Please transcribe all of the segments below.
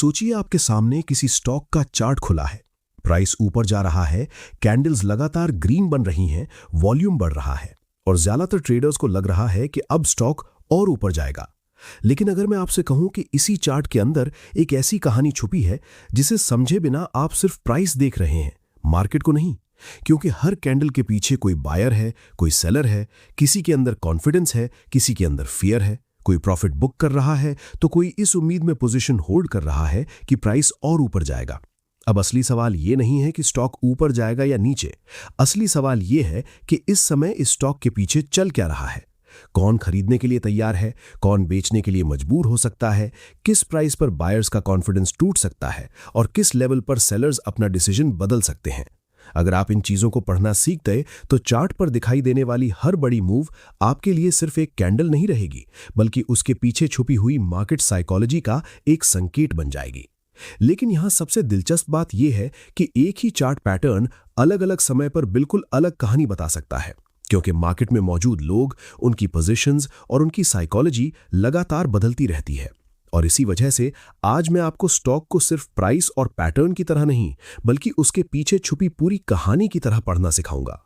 सोचिए आपके सामने किसी स्टॉक का चार्ट खुला है। प्राइस ऊपर जा रहा है, कैंडल्स लगातार ग्रीन बन रही हैं, वॉल्यूम बढ़ रहा है और ज्यादातर ट्रेडर्स को लग रहा है कि अब स्टॉक और ऊपर जाएगा। लेकिन अगर मैं आपसे कहूं कि इसी चार्ट के अंदर एक ऐसी कहानी छुपी है जिसे समझे बिना आप सिर्फ प्राइस देख रहे हैं, मार्केट को नहीं, क्योंकि हर कैंडल के पीछे कोई बायर है, कोई सेलर है, किसी के अंदर कॉन्फिडेंस है, किसी के अंदर फियर है, कोई प्रॉफिट बुक कर रहा है तो कोई इस उम्मीद में पोजीशन होल्ड कर रहा है कि प्राइस और ऊपर जाएगा। अब असली सवाल यह नहीं है कि स्टॉक ऊपर जाएगा या नीचे। असली सवाल यह है कि इस समय इस स्टॉक के पीछे चल क्या रहा है। कौन खरीदने के लिए तैयार है, कौन बेचने के लिए मजबूर हो सकता है, किस प्राइस पर बायर्स का कॉन्फिडेंस टूट सकता है और किस लेवल पर सेलर्स अपना डिसीजन बदल सकते हैं। अगर आप इन चीजों को पढ़ना सीख गए तो चार्ट पर दिखाई देने वाली हर बड़ी मूव आपके लिए सिर्फ एक कैंडल नहीं रहेगी, बल्कि उसके पीछे छुपी हुई मार्केट साइकोलॉजी का एक संकेत बन जाएगी। लेकिन यहां सबसे दिलचस्प बात यह है कि एक ही चार्ट पैटर्न अलग अलग समय पर बिल्कुल अलग कहानी बता सकता है, क्योंकि मार्केट में मौजूद लोग, उनकी पोजीशंस और उनकी साइकोलॉजी लगातार बदलती रहती है। और इसी वजह से आज मैं आपको स्टॉक को सिर्फ प्राइस और पैटर्न की तरह नहीं, बल्कि उसके पीछे छुपी पूरी कहानी की तरह पढ़ना सिखाऊंगा।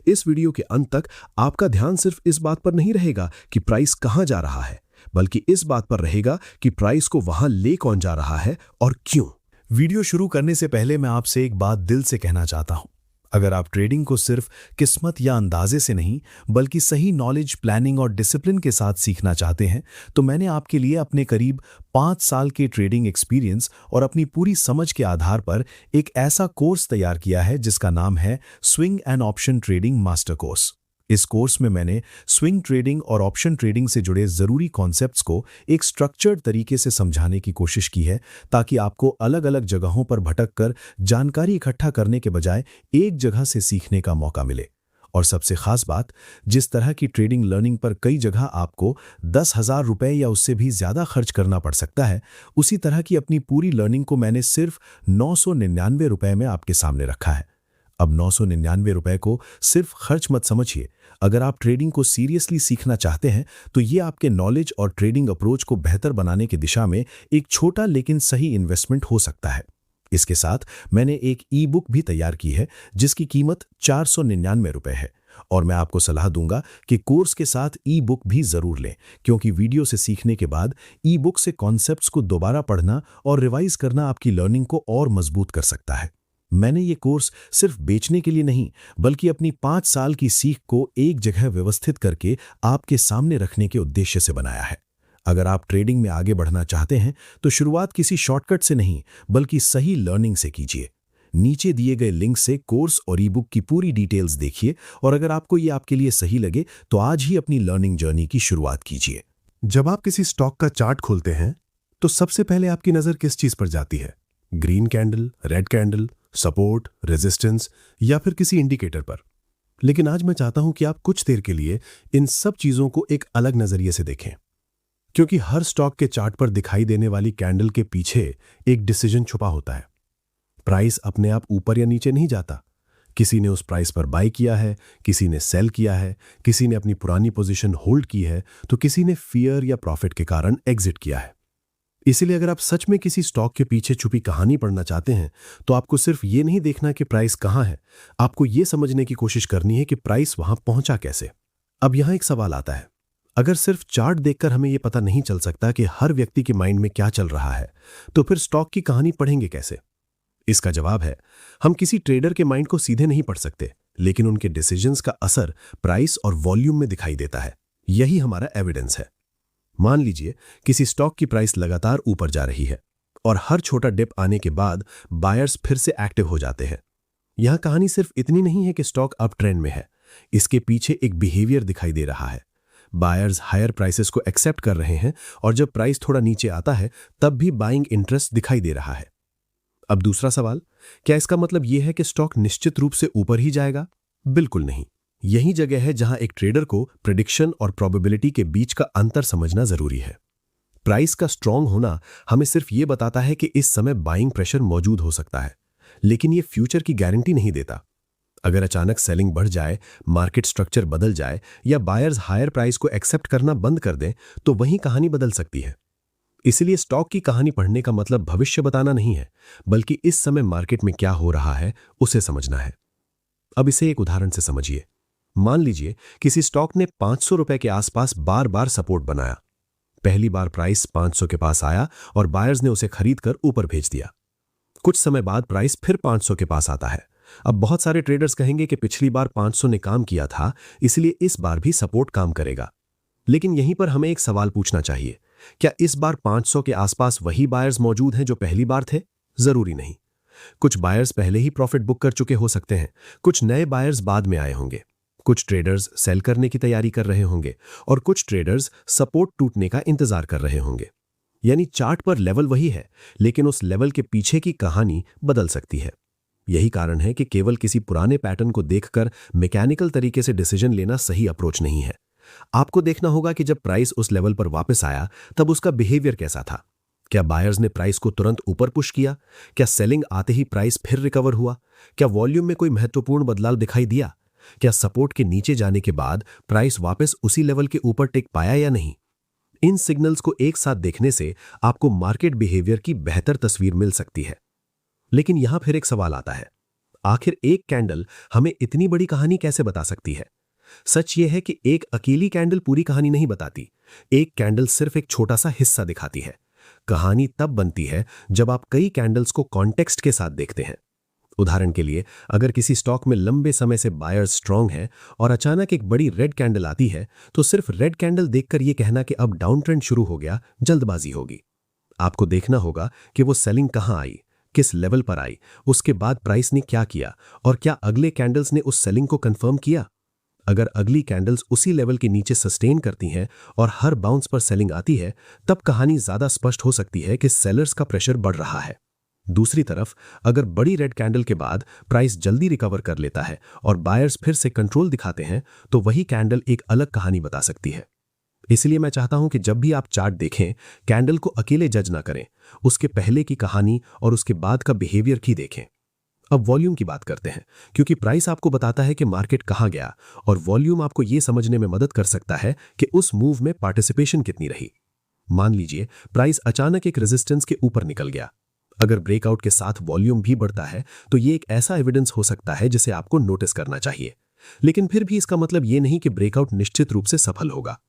इस वीडियो के अंत तक आपका ध्यान सिर्फ इस बात पर नहीं रहेगा कि प्राइस कहां जा रहा है, बल्कि इस बात पर रहेगा कि प्राइस को वहां ले कौन जा रहा है और क्यों। वीडियो शुरू करने से पहले मैं आपसे एक बात दिल से कहना चाहता हूं। अगर आप ट्रेडिंग को सिर्फ किस्मत या अंदाजे से नहीं, बल्कि सही नॉलेज, प्लानिंग और डिसिप्लिन के साथ सीखना चाहते हैं, तो मैंने आपके लिए अपने करीब 5 साल के ट्रेडिंग एक्सपीरियंस और अपनी पूरी समझ के आधार पर एक ऐसा कोर्स तैयार किया है जिसका नाम है swing and option trading master course. इस कोर्स में मैंने स्विंग ट्रेडिंग और ऑप्शन ट्रेडिंग से जुड़े जरूरी कॉन्सेप्ट्स को एक स्ट्रक्चर्ड तरीके से समझाने की कोशिश की है, ताकि आपको अलग अलग जगहों पर भटककर जानकारी इकट्ठा करने के बजाय एक जगह से सीखने का मौका मिले। और सबसे खास बात, जिस तरह की ट्रेडिंग लर्निंग पर कई जगह आपको 10,000 रुपए या उससे भी ज्यादा खर्च करना पड़ सकता है, उसी तरह की अपनी पूरी लर्निंग को मैंने सिर्फ 999 रुपए में आपके सामने रखा है। अब 999 रुपए को सिर्फ खर्च मत समझिए। अगर आप ट्रेडिंग को सीरियसली सीखना चाहते हैं तो ये आपके नॉलेज और ट्रेडिंग अप्रोच को बेहतर बनाने की दिशा में एक छोटा लेकिन सही इन्वेस्टमेंट हो सकता है। इसके साथ मैंने एक ई बुक भी तैयार की है जिसकी कीमत 499 रुपए है, और मैं आपको सलाह दूंगा कि कोर्स के साथ ई बुक भी जरूर लें, क्योंकि वीडियो से सीखने के बाद ई बुक से कॉन्सेप्ट्स को दोबारा पढ़ना और रिवाइज करना आपकी लर्निंग को और मजबूत कर सकता है। मैंने ये कोर्स सिर्फ बेचने के लिए नहीं, बल्कि अपनी 5 साल की सीख को एक जगह व्यवस्थित करके आपके सामने रखने के उद्देश्य से बनाया है। अगर आप ट्रेडिंग में आगे बढ़ना चाहते हैं तो शुरुआत किसी शॉर्टकट से नहीं, बल्कि सही लर्निंग से कीजिए। नीचे दिए गए लिंक से कोर्स और ई बुक की पूरी डिटेल्स देखिए, और अगर आपको ये आपके लिए सही लगे तो आज ही अपनी लर्निंग जर्नी की शुरुआत कीजिए। जब आप किसी स्टॉक का चार्ट खोलते हैं तो सबसे पहले आपकी नजर किस चीज पर जाती है? Green candle, red candle, support, resistance या फिर किसी इंडिकेटर पर? लेकिन आज मैं चाहता हूं कि आप कुछ देर के लिए इन सब चीजों को एक अलग नजरिए से देखें, क्योंकि हर स्टॉक के चार्ट पर दिखाई देने वाली कैंडल के पीछे एक डिसीजन छुपा होता है। प्राइस अपने आप ऊपर या नीचे नहीं जाता। किसी ने उस प्राइस पर बाय किया है, किसी ने सेल किया है, किसी ने अपनी पुरानी पोजीशन होल्ड की है, तो किसी ने फियर या प्रॉफिट के कारण एग्जिट किया है। इसीलिए अगर आप सच में किसी स्टॉक के पीछे छुपी कहानी पढ़ना चाहते हैं तो आपको सिर्फ ये नहीं देखना कि प्राइस कहां है, आपको ये समझने की कोशिश करनी है कि प्राइस वहां पहुंचा कैसे। अब यहां एक सवाल आता है, अगर सिर्फ चार्ट देखकर हमें यह पता नहीं चल सकता कि हर व्यक्ति के माइंड में क्या चल रहा है, तो फिर स्टॉक की कहानी पढ़ेंगे कैसे? इसका जवाब है, हम किसी ट्रेडर के माइंड को सीधे नहीं पढ़ सकते, लेकिन उनके डिसीजंस का असर प्राइस और वॉल्यूम में दिखाई देता है। यही हमारा एविडेंस है। मान लीजिए किसी स्टॉक की प्राइस लगातार ऊपर जा रही है और हर छोटा डिप आने के बाद बायर्स फिर से एक्टिव हो जाते हैं। यहां कहानी सिर्फ इतनी नहीं है कि स्टॉक अप ट्रेंड में है, इसके पीछे एक बिहेवियर दिखाई दे रहा है। बायर्स हायर प्राइसेस को एक्सेप्ट कर रहे हैं और जब प्राइस थोड़ा नीचे आता है तब भी बाइंग इंटरेस्ट दिखाई दे रहा है। अब दूसरा सवाल, क्या इसका मतलब यह है कि स्टॉक निश्चित रूप से ऊपर ही जाएगा? बिल्कुल नहीं। यही जगह है जहां एक ट्रेडर को प्रेडिक्शन और प्रोबेबिलिटी के बीच का अंतर समझना जरूरी है। प्राइस का स्ट्रांग होना हमें सिर्फ यह बताता है कि इस समय बाइंग प्रेशर मौजूद हो सकता है, लेकिन यह फ्यूचर की गारंटी नहीं देता। अगर अचानक सेलिंग बढ़ जाए, मार्केट स्ट्रक्चर बदल जाए या बायर्स हायर प्राइस को एक्सेप्ट करना बंद कर दें, तो वहीं कहानी बदल सकती है। इसलिए स्टॉक की कहानी पढ़ने का मतलब भविष्य बताना नहीं है, बल्कि इस समय मार्केट में क्या हो रहा है उसे समझना है। अब इसे एक उदाहरण से समझिए। मान लीजिए किसी स्टॉक ने 500 रुपए के आसपास बार बार सपोर्ट बनाया। पहली बार प्राइस 500 के पास आया और बायर्स ने उसे खरीदकर ऊपर भेज दिया। कुछ समय बाद प्राइस फिर 500 के पास आता है। अब बहुत सारे ट्रेडर्स कहेंगे कि पिछली बार 500 ने काम किया था, इसलिए इस बार भी सपोर्ट काम करेगा। लेकिन यहीं पर हमें एक सवाल पूछना चाहिए, क्या इस बार 500 के आसपास वही बायर्स मौजूद हैं जो पहली बार थे? जरूरी नहीं। कुछ बायर्स पहले ही प्रॉफिट बुक कर चुके हो सकते हैं, कुछ नए बायर्स बाद में आए होंगे, कुछ ट्रेडर्स सेल करने की तैयारी कर रहे होंगे और कुछ ट्रेडर्स सपोर्ट टूटने का इंतजार कर रहे होंगे। यानी चार्ट पर लेवल वही है, लेकिन उस लेवल के पीछे की कहानी बदल सकती है। यही कारण है कि केवल किसी पुराने पैटर्न को देखकर मैकेनिकल तरीके से डिसीजन लेना सही अप्रोच नहीं है। आपको देखना होगा कि जब प्राइस उस लेवल पर वापस आया तब उसका बिहेवियर कैसा था। क्या बायर्स ने प्राइस को तुरंत ऊपर पुश किया? क्या सेलिंग आते ही प्राइस फिर रिकवर हुआ? क्या वॉल्यूम में कोई महत्वपूर्ण बदलाव दिखाई दिया? क्या सपोर्ट के नीचे जाने के बाद प्राइस वापस उसी लेवल के ऊपर टिक पाया या नहीं? इन सिग्नल्स को एक साथ देखने से आपको मार्केट बिहेवियर की बेहतर तस्वीर मिल सकती है। लेकिन यहां फिर एक सवाल आता है, आखिर एक कैंडल हमें इतनी बड़ी कहानी कैसे बता सकती है? सच यह है कि एक अकेली कैंडल पूरी कहानी नहीं बताती। एक कैंडल सिर्फ एक छोटा सा हिस्सा दिखाती है। कहानी तब बनती है जब आप कई कैंडल्स को कॉन्टेक्स्ट के साथ देखते हैं। उदाहरण के लिए, अगर किसी स्टॉक में लंबे समय से बायर्स स्ट्रांग है और अचानक एक बड़ी रेड कैंडल आती है, तो सिर्फ रेड कैंडल देखकर यह कहना कि अब डाउन ट्रेंड शुरू हो गया जल्दबाजी होगी। आपको देखना होगा कि वो सेलिंग कहां आई, किस लेवल पर आई, उसके बाद प्राइस ने क्या किया और क्या अगले कैंडल्स ने उस सेलिंग को कंफर्म किया। अगर अगली कैंडल्स उसी लेवल के नीचे सस्टेन करती हैं और हर बाउंस पर सेलिंग आती है, तब कहानी ज्यादा स्पष्ट हो सकती है कि सेलर्स का प्रेशर बढ़ रहा है। दूसरी तरफ, अगर बड़ी रेड कैंडल के बाद प्राइस जल्दी रिकवर कर लेता है और बायर्स फिर से कंट्रोल दिखाते हैं, तो वही कैंडल एक अलग कहानी बता सकती है। इसलिए मैं चाहता हूं कि जब भी आप चार्ट देखें, कैंडल को अकेले जज ना करें, उसके पहले की कहानी और उसके बाद का बिहेवियर की देखें। अब वॉल्यूम की बात करते हैं, क्योंकि प्राइस आपको बताता है कि मार्केट कहां गया और वॉल्यूम आपको यह समझने में मदद कर सकता है कि उस मूव में पार्टिसिपेशन कितनी रही। मान लीजिए प्राइस अचानक एक रेजिस्टेंस के ऊपर निकल गया। अगर ब्रेकआउट के साथ वॉल्यूम भी बढ़ता है, तो यह एक ऐसा एविडेंस हो सकता है जिसे आपको नोटिस करना चाहिए। लेकिन फिर भी इसका मतलब यह नहीं कि ब्रेकआउट निश्चित रूप से सफल होगा।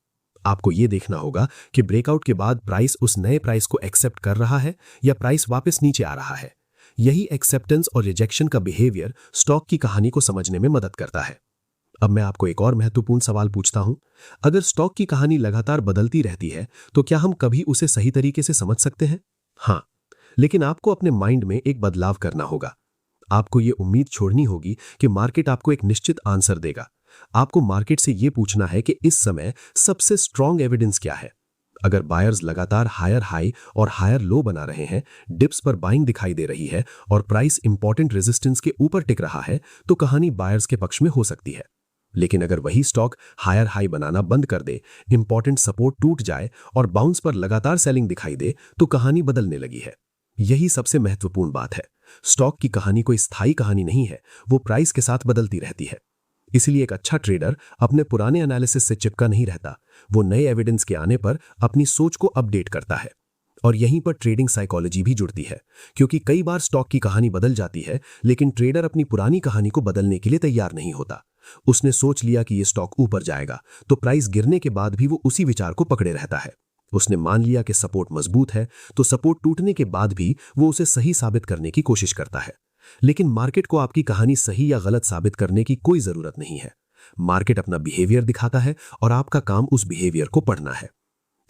आपको यह देखना होगा कि ब्रेकआउट के बाद प्राइस उस नए प्राइस को एक्सेप्ट कर रहा है या प्राइस वापस नीचे आ रहा है। यही एक्सेप्टेंस और रिजेक्शन का बिहेवियर स्टॉक की कहानी को समझने में मदद करता है। अब मैं आपको एक और महत्वपूर्ण सवाल पूछता हूं, अगर स्टॉक की कहानी लगातार बदलती रहती है, तो क्या हम कभी उसे सही तरीके से समझ सकते हैं? हां, लेकिन आपको अपने माइंड में एक बदलाव करना होगा। आपको यह उम्मीद छोड़नी होगी कि मार्केट आपको एक निश्चित आंसर देगा। आपको मार्केट से यह पूछना है कि इस समय सबसे स्ट्रांग एविडेंस क्या है। अगर बायर्स लगातार हायर हाई और हायर लो बना रहे हैं, डिप्स पर बाइंग दिखाई दे रही है और प्राइस इंपॉर्टेंट रेजिस्टेंस के ऊपर टिक रहा है, तो कहानी बायर्स के पक्ष में हो सकती है। लेकिन अगर वही स्टॉक हायर हाई बनाना बंद कर दे, इंपॉर्टेंट सपोर्ट टूट जाए और बाउंस पर लगातार सेलिंग दिखाई दे, तो कहानी बदलने लगी है। यही सबसे महत्वपूर्ण बात है। स्टॉक की कहानी कोई स्थायी कहानी नहीं है, वो प्राइस के साथ बदलती रहती है। इसलिए एक अच्छा ट्रेडर अपने पुराने एनालिसिस से चिपका नहीं रहता, वो नए एविडेंस के आने पर अपनी सोच को अपडेट करता है। और यहीं पर ट्रेडिंग साइकोलॉजी भी जुड़ती है, क्योंकि कई बार स्टॉक की कहानी बदल जाती है, लेकिन ट्रेडर अपनी पुरानी कहानी को बदलने के लिए तैयार नहीं होता। उसने सोच लिया कि यह स्टॉक ऊपर जाएगा, तो प्राइस गिरने के बाद भी वो उसी विचार को पकड़े रहता है। उसने मान लिया कि सपोर्ट मजबूत है, तो सपोर्ट टूटने के बाद भी वो उसे सही साबित करने की कोशिश करता है। लेकिन मार्केट को आपकी कहानी सही या गलत साबित करने की कोई जरूरत नहीं है। मार्केट अपना बिहेवियर दिखाता है और आपका काम उस बिहेवियर को पढ़ना है।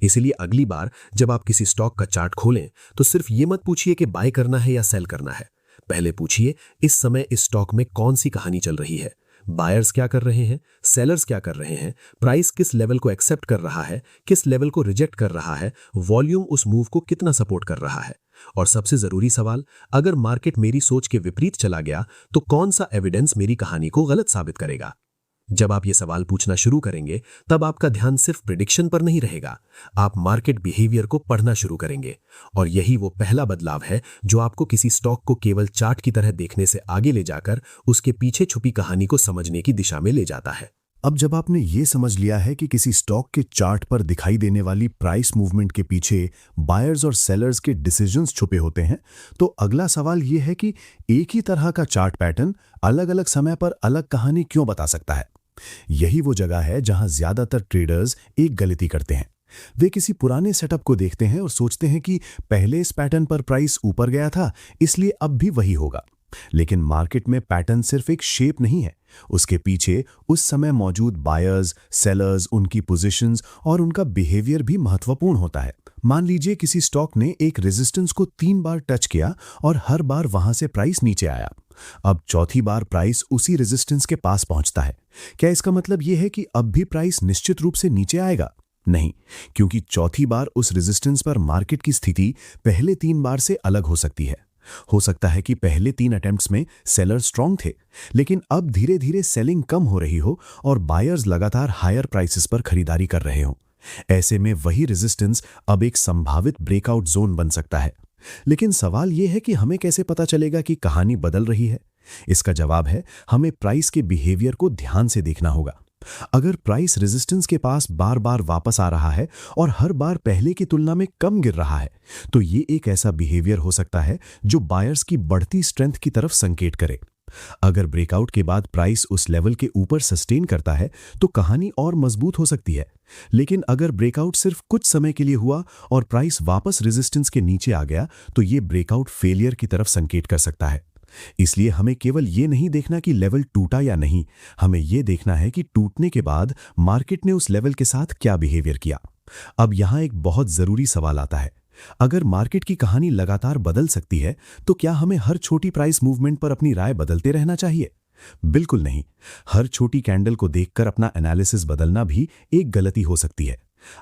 इसलिए अगली बार जब आप किसी स्टॉक का चार्ट खोलें, तो सिर्फ ये मत पूछिए कि बाय करना है या सेल करना है। पहले पूछिए, इस समय इस स्टॉक में कौन सी कहानी चल रही है, बायर्स क्या कर रहे हैं, सेलर्स क्या कर रहे हैं, प्राइस किस लेवल को एक्सेप्ट कर रहा है, किस लेवल को रिजेक्ट कर रहा है, वॉल्यूम उस मूव को कितना सपोर्ट कर रहा है। और सबसे जरूरी सवाल, अगर मार्केट मेरी सोच के विपरीत चला गया, तो कौन सा एविडेंस मेरी कहानी को गलत साबित करेगा। जब आप ये सवाल पूछना शुरू करेंगे, तब आपका ध्यान सिर्फ प्रिडिक्शन पर नहीं रहेगा, आप मार्केट बिहेवियर को पढ़ना शुरू करेंगे। और यही वो पहला बदलाव है जो आपको किसी स्टॉक को केवल चार्ट की तरह देखने से आगे ले जाकर उसके पीछे छुपी कहानी को समझने की दिशा में ले जाता है। अब जब आपने ये समझ लिया है कि किसी स्टॉक के चार्ट पर दिखाई देने वाली प्राइस मूवमेंट के पीछे बायर्स और सेलर्स के डिसीजंस छुपे होते हैं, तो अगला सवाल ये है कि एक ही तरह का चार्ट पैटर्न अलग अलग समय पर अलग कहानी क्यों बता सकता है। यही वो जगह है जहां ज्यादातर ट्रेडर्स एक गलती करते हैं। वे किसी पुराने सेटअप को देखते हैं और सोचते हैं कि पहले इस पैटर्न पर प्राइस ऊपर गया था, इसलिए अब भी वही होगा। लेकिन मार्केट में पैटर्न सिर्फ एक शेप नहीं है, उसके पीछे उस समय मौजूद बायर्स, सेलर्स, उनकी पोजीशंस और उनका बिहेवियर भी महत्वपूर्ण होता है। मान लीजिए किसी स्टॉक ने एक रेजिस्टेंस को 3 बार टच किया और हर बार वहां से प्राइस नीचे आया। अब चौथी बार प्राइस उसी रेजिस्टेंस के पास पहुंचता है। क्या इसका मतलब यह है कि अब भी प्राइस निश्चित रूप से नीचे आएगा? नहीं, क्योंकि चौथी बार उस रेजिस्टेंस पर मार्केट की स्थिति पहले 3 बार से अलग हो सकती है। हो सकता है कि पहले 3 अटेम्प्ट्स में सेलर स्ट्रांग थे, लेकिन अब धीरे धीरे सेलिंग कम हो रही हो और बायर्स लगातार हायर प्राइसेस पर खरीदारी कर रहे हों। ऐसे में वही रेजिस्टेंस अब एक संभावित ब्रेकआउट जोन बन सकता है। लेकिन सवाल यह है कि हमें कैसे पता चलेगा कि कहानी बदल रही है? इसका जवाब है, हमें प्राइस के बिहेवियर को ध्यान से देखना होगा। अगर प्राइस रेजिस्टेंस के पास बार बार वापस आ रहा है और हर बार पहले की तुलना में कम गिर रहा है, तो ये एक ऐसा बिहेवियर हो सकता है जो बायर्स की बढ़ती स्ट्रेंथ की तरफ संकेत करे। अगर ब्रेकआउट के बाद प्राइस उस लेवल के ऊपर सस्टेन करता है तो कहानी और मजबूत हो सकती है। लेकिन अगर ब्रेकआउट सिर्फ कुछ समय के लिए हुआ और प्राइस वापस रेजिस्टेंस के नीचे आ गया, तो ये ब्रेकआउट फेलियर की तरफ संकेत कर सकता है। इसलिए हमें केवल ये नहीं देखना कि लेवल टूटा या नहीं, हमें ये देखना है कि टूटने के बाद मार्केट ने उस लेवल के साथ क्या बिहेवियर किया। अब यहां एक बहुत जरूरी सवाल आता है, अगर मार्केट की कहानी लगातार बदल सकती है, तो क्या हमें हर छोटी प्राइस मूवमेंट पर अपनी राय बदलते रहना चाहिए? बिल्कुल नहीं। हर छोटी कैंडल को देखकर अपना एनालिसिस बदलना भी एक गलती हो सकती है।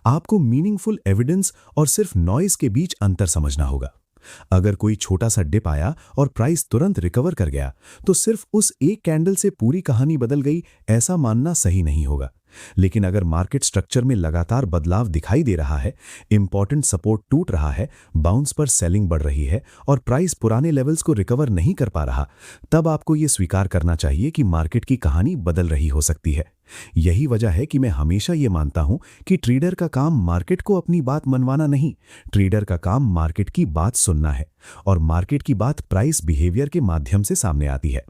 आपको मीनिंगफुल एविडेंस और सिर्फ नॉइज के बीच अंतर समझना होगा। अगर कोई छोटा सा डिप आया और प्राइस तुरंत रिकवर कर गया, तो सिर्फ उस एक कैंडल से पूरी कहानी बदल गई, ऐसा मानना सही नहीं होगा। लेकिन अगर मार्केट स्ट्रक्चर में लगातार बदलाव दिखाई दे रहा है, इंपॉर्टेंट सपोर्ट टूट रहा है, बाउंस पर सेलिंग बढ़ रही है और प्राइस पुराने लेवल्स को रिकवर नहीं कर पा रहा, तब आपको यह स्वीकार करना चाहिए कि मार्केट की कहानी बदल रही हो सकती है। यही वजह है कि मैं हमेशा ये मानता हूं कि ट्रेडर का काम मार्केट को अपनी बात मनवाना नहीं, ट्रेडर का काम मार्केट की बात सुनना है, और मार्केट की बात प्राइस बिहेवियर के माध्यम से सामने आती है।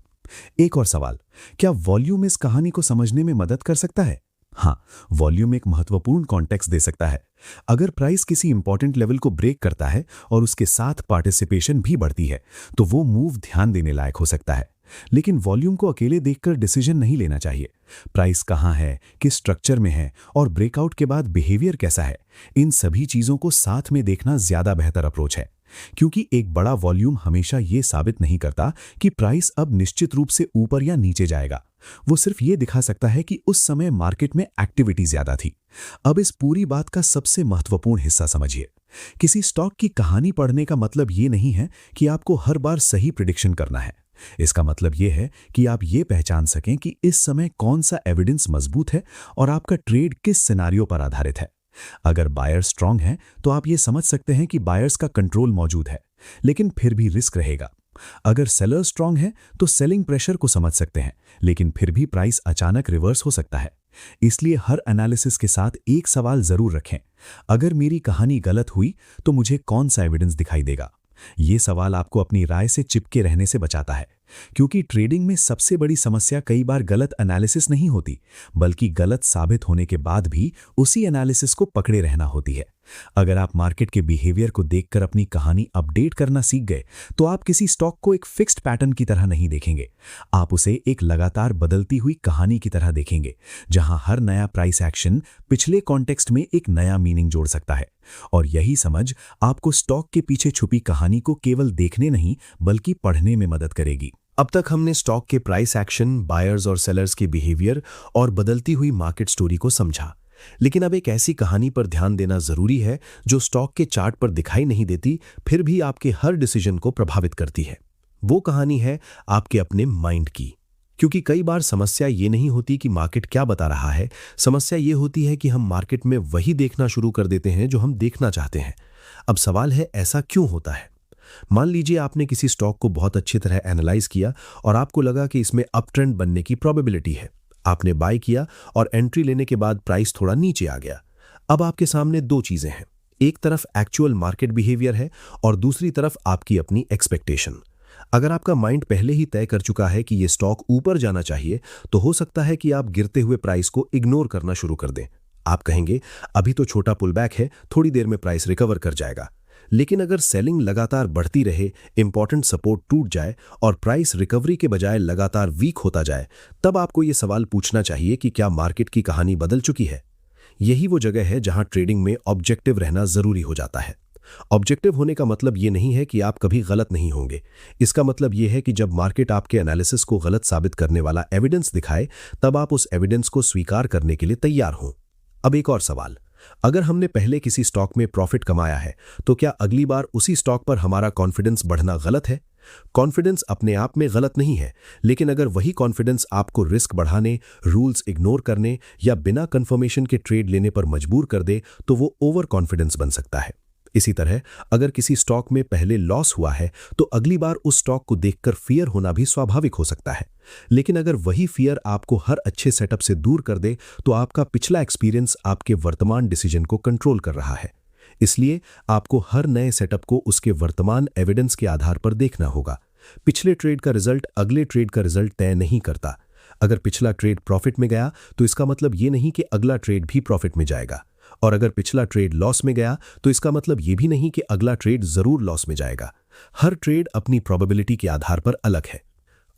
एक और सवाल, क्या वॉल्यूम इस कहानी को समझने में मदद कर सकता है? हाँ, वॉल्यूम एक महत्वपूर्ण कॉन्टेक्स्ट दे सकता है। अगर प्राइस किसी इंपॉर्टेंट लेवल को ब्रेक करता है और उसके साथ पार्टिसिपेशन भी बढ़ती है, तो वो मूव ध्यान देने लायक हो सकता है। लेकिन वॉल्यूम को अकेले देखकर डिसीजन नहीं लेना चाहिए। प्राइस कहां है, किस स्ट्रक्चर में है और ब्रेकआउट के बाद बिहेवियर कैसा है, इन सभी चीजों को साथ में देखना ज्यादा बेहतर अप्रोच है। क्योंकि एक बड़ा वॉल्यूम हमेशा यह साबित नहीं करता कि प्राइस अब निश्चित रूप से ऊपर या नीचे जाएगा। वो सिर्फ ये दिखा सकता है कि उस समय मार्केट में एक्टिविटी ज्यादा थी। अब इस पूरी बात का सबसे महत्वपूर्ण हिस्सा समझिए। किसी स्टॉक की कहानी पढ़ने का मतलब ये नहीं है कि आपको हर बार सही प्रिडिक्शन करना है। इसका मतलब यह है कि आप ये पहचान सकें कि इस समय कौन सा एविडेंस मजबूत है और आपका ट्रेड किस सिनेरियो पर आधारित है। अगर बायर स्ट्रांग है तो आप ये समझ सकते हैं कि बायर्स का कंट्रोल मौजूद है, लेकिन फिर भी रिस्क रहेगा। अगर सेलर स्ट्रांग है तो सेलिंग प्रेशर को समझ सकते हैं, लेकिन फिर भी प्राइस अचानक रिवर्स हो सकता है। इसलिए हर एनालिसिस के साथ एक सवाल जरूर रखें, अगर मेरी कहानी गलत हुई तो मुझे कौन सा एविडेंस दिखाई देगा। ये सवाल आपको अपनी राय से चिपके रहने से बचाता है, क्योंकि ट्रेडिंग में सबसे बड़ी समस्या कई बार गलत एनालिसिस नहीं होती, बल्कि गलत साबित होने के बाद भी उसी एनालिसिस को पकड़े रहना होती है। अगर आप मार्केट के बिहेवियर को देखकर अपनी कहानी अपडेट करना सीख गए, तो आप किसी स्टॉक को एक फिक्स्ड पैटर्न की तरह नहीं देखेंगे, आप उसे एक लगातार बदलती हुई कहानी की तरह देखेंगे, जहां हर नया प्राइस एक्शन पिछले कॉन्टेक्स्ट में एक नया मीनिंग जोड़ सकता है। और यही समझ आपको स्टॉक के पीछे छुपी कहानी को केवल देखने नहीं बल्कि पढ़ने में मदद करेगी। अब तक हमने स्टॉक के प्राइस एक्शन, बायर्स और सेलर्स के बिहेवियर और बदलती हुई मार्केट स्टोरी को समझा। लेकिन अब एक ऐसी कहानी पर ध्यान देना जरूरी है जो स्टॉक के चार्ट पर दिखाई नहीं देती, फिर भी आपके हर डिसीजन को प्रभावित करती है। वो कहानी है आपके अपने माइंड की। क्योंकि कई बार समस्या ये नहीं होती कि मार्केट क्या बता रहा है, समस्या ये होती है कि हम मार्केट में वही देखना शुरू कर देते हैं जो हम देखना चाहते हैं। अब सवाल है, ऐसा क्यों होता है? मान लीजिए आपने किसी स्टॉक को बहुत अच्छी तरह एनालाइज किया और आपको लगा कि इसमें अप ट्रेंड बनने की प्रोबेबिलिटी है। आपने बाय किया और एंट्री लेने के बाद प्राइस थोड़ा नीचे आ गया। अब आपके सामने दो चीजें हैं, एक तरफ एक्चुअल मार्केट बिहेवियर है और दूसरी तरफ आपकी अपनी एक्सपेक्टेशन। अगर आपका माइंड पहले ही तय कर चुका है कि ये स्टॉक ऊपर जाना चाहिए, तो हो सकता है कि आप गिरते हुए प्राइस को इग्नोर करना शुरू कर दें। आप कहेंगे अभी तो छोटा पुलबैक है, थोड़ी देर में प्राइस रिकवर कर जाएगा। लेकिन अगर सेलिंग लगातार बढ़ती रहे, इंपॉर्टेंट सपोर्ट टूट जाए और प्राइस रिकवरी के बजाय लगातार वीक होता जाए, तब आपको ये सवाल पूछना चाहिए कि क्या मार्केट की कहानी बदल चुकी है। यही वो जगह है जहां ट्रेडिंग में ऑब्जेक्टिव रहना जरूरी हो जाता है। ऑब्जेक्टिव होने का मतलब ये नहीं है कि आप कभी गलत नहीं होंगे। इसका मतलब ये है कि जब मार्केट आपके एनालिसिस को गलत साबित करने वाला एविडेंस दिखाए, तब आप उस एविडेंस को स्वीकार करने के लिए तैयार हों। अब एक और सवाल, अगर हमने पहले किसी स्टॉक में प्रॉफिट कमाया है, तो क्या अगली बार उसी स्टॉक पर हमारा कॉन्फिडेंस बढ़ना गलत है? कॉन्फिडेंस अपने आप में गलत नहीं है, लेकिन अगर वही कॉन्फिडेंस आपको रिस्क बढ़ाने, रूल्स इग्नोर करने या बिना कंफर्मेशन के ट्रेड लेने पर मजबूर कर दे, तो वो ओवर कॉन्फिडेंस बन सकता है। इसी तरह अगर किसी स्टॉक में पहले लॉस हुआ है, तो अगली बार उस स्टॉक को देखकर फियर होना भी स्वाभाविक हो सकता है। लेकिन अगर वही फियर आपको हर अच्छे सेटअप से दूर कर दे, तो आपका पिछला एक्सपीरियंस आपके वर्तमान डिसीजन को कंट्रोल कर रहा है। इसलिए आपको हर नए सेटअप को उसके वर्तमान एविडेंस के आधार पर देखना होगा। पिछले ट्रेड का रिजल्ट अगले ट्रेड का रिजल्ट तय नहीं करता। अगर पिछला ट्रेड प्रॉफिट में गया, तो इसका मतलब ये नहीं कि अगला ट्रेड भी प्रॉफिट में जाएगा, और अगर पिछला ट्रेड लॉस में गया, तो इसका मतलब ये भी नहीं कि अगला ट्रेड जरूर लॉस में जाएगा। हर ट्रेड अपनी प्रोबेबिलिटी के आधार पर अलग है।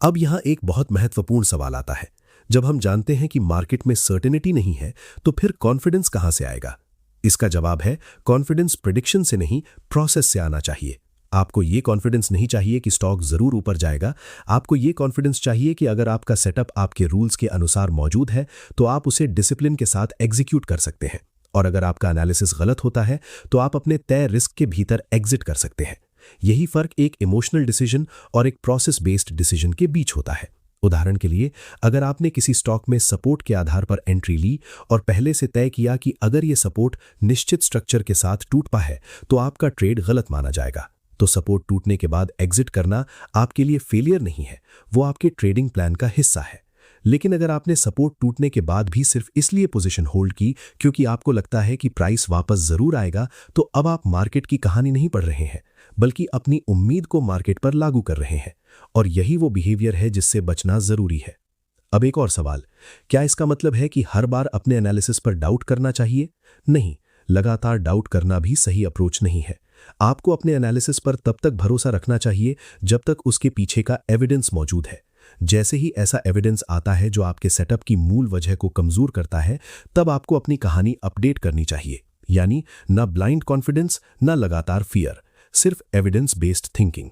अब यहां एक बहुत महत्वपूर्ण सवाल आता है, जब हम जानते हैं कि मार्केट में सर्टेनिटी नहीं है, तो फिर कॉन्फिडेंस कहां से आएगा? इसका जवाब है, कॉन्फिडेंस प्रेडिक्शन से नहीं, प्रोसेस से आना चाहिए। आपको ये कॉन्फिडेंस नहीं चाहिए कि स्टॉक जरूर ऊपर जाएगा। आपको ये कॉन्फिडेंस चाहिए कि अगर आपका सेटअप आपके रूल्स के अनुसार मौजूद है, तो आप उसे डिसिप्लिन के साथ एग्जीक्यूट कर सकते हैं। और अगर आपका एनालिसिस गलत होता है, तो आप अपने तय रिस्क के भीतर एग्जिट कर सकते हैं। यही फर्क एक इमोशनल डिसीजन और एक प्रोसेस बेस्ड डिसीजन के बीच होता है। उदाहरण के लिए, अगर आपने किसी स्टॉक में सपोर्ट के आधार पर एंट्री ली और पहले से तय किया कि अगर ये सपोर्ट निश्चित स्ट्रक्चर के साथ टूटता है, तो आपका ट्रेड गलत माना जाएगा। तो सपोर्ट टूटने के बाद एग्जिट करना आपके लिए फेलियर नहीं है, वो आपके ट्रेडिंग प्लान का हिस्सा है। लेकिन अगर आपने सपोर्ट टूटने के बाद भी सिर्फ इसलिए पोजीशन होल्ड की क्योंकि आपको लगता है कि प्राइस वापस जरूर आएगा, तो अब आप मार्केट की कहानी नहीं पढ़ रहे हैं, बल्कि अपनी उम्मीद को मार्केट पर लागू कर रहे हैं। और यही वो बिहेवियर है जिससे बचना जरूरी है। अब एक और सवाल, क्या इसका मतलब है कि हर बार अपने एनालिसिस पर डाउट करना चाहिए? नहीं, लगातार डाउट करना भी सही अप्रोच नहीं है। आपको अपने एनालिसिस पर तब तक भरोसा रखना चाहिए जब तक उसके पीछे का एविडेंस मौजूद है। जैसे ही ऐसा एविडेंस आता है जो आपके सेटअप की मूल वजह को कमजोर करता है, तब आपको अपनी कहानी अपडेट करनी चाहिए। यानी ना ब्लाइंड कॉन्फिडेंस, ना लगातार फियर, सिर्फ एविडेंस बेस्ड थिंकिंग।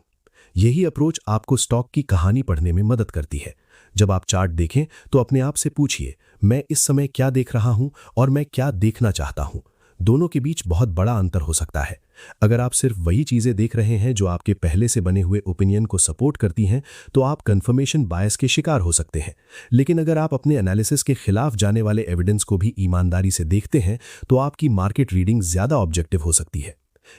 यही अप्रोच आपको स्टॉक की कहानी पढ़ने में मदद करती है। जब आप चार्ट देखें, तो अपने आप से पूछिए, मैं इस समय क्या देख रहा हूं और मैं क्या देखना चाहता हूं। दोनों के बीच बहुत बड़ा अंतर हो सकता है। अगर आप सिर्फ वही चीजें देख रहे हैं जो आपके पहले से बने हुए ओपिनियन को सपोर्ट करती हैं, तो आप कंफर्मेशन बायस के शिकार हो सकते हैं। लेकिन अगर आप अपने एनालिसिस के खिलाफ जाने वाले एविडेंस को भी ईमानदारी से देखते हैं, तो आपकी मार्केट रीडिंग ज्यादा ऑब्जेक्टिव हो सकती है।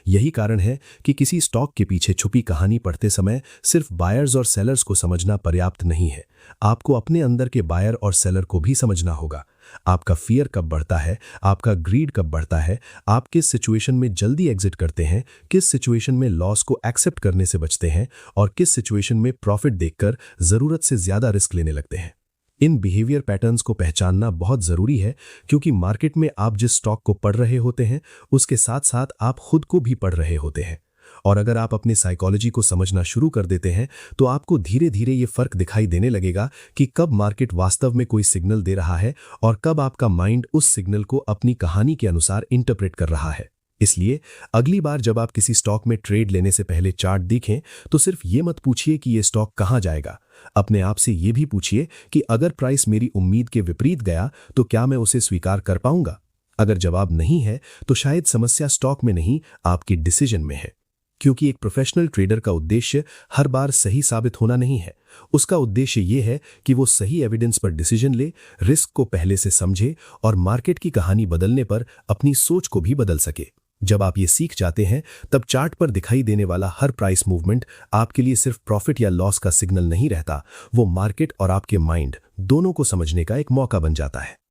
यही कारण है कि किसी स्टॉक के पीछे छुपी कहानी पढ़ते समय सिर्फ बायर्स और सेलर्स को समझना पर्याप्त नहीं है। आपको अपने अंदर के बायर और सेलर को भी समझना होगा। आपका फियर कब बढ़ता है, आपका ग्रीड कब बढ़ता है, आप किस सिचुएशन में जल्दी एग्जिट करते हैं, किस सिचुएशन में लॉस को एक्सेप्ट करने से बचते हैं और किस सिचुएशन में प्रॉफिट देखकर जरूरत से ज्यादा रिस्क लेने लगते हैं। इन बिहेवियर पैटर्न्स को पहचानना बहुत जरूरी है, क्योंकि मार्केट में आप जिस स्टॉक को पढ़ रहे होते हैं, उसके साथ साथ आप खुद को भी पढ़ रहे होते हैं। और अगर आप अपनी साइकोलॉजी को समझना शुरू कर देते हैं, तो आपको धीरे धीरे ये फर्क दिखाई देने लगेगा कि कब मार्केट वास्तव में कोई सिग्नल दे रहा है और कब आपका माइंड उस सिग्नल को अपनी कहानी के अनुसार इंटरप्रेट कर रहा है। इसलिए अगली बार जब आप किसी स्टॉक में ट्रेड लेने से पहले चार्ट देखें, तो सिर्फ ये मत पूछिए कि ये स्टॉक कहां जाएगा। अपने आप से ये भी पूछिए कि अगर प्राइस मेरी उम्मीद के विपरीत गया, तो क्या मैं उसे स्वीकार कर पाऊंगा। अगर जवाब नहीं है, तो शायद समस्या स्टॉक में नहीं, आपके डिसीजन में है। क्योंकि एक प्रोफेशनल ट्रेडर का उद्देश्य हर बार सही साबित होना नहीं है। उसका उद्देश्य यह है कि वो सही एविडेंस पर डिसीजन ले, रिस्क को पहले से समझे और मार्केट की कहानी बदलने पर अपनी सोच को भी बदल सके। जब आप ये सीख जाते हैं तब चार्ट पर दिखाई देने वाला हर प्राइस मूवमेंट आपके लिए सिर्फ प्रॉफिट या लॉस का सिग्नल नहीं रहता, वो मार्केट और आपके माइंड दोनों को समझने का एक मौका बन जाता है।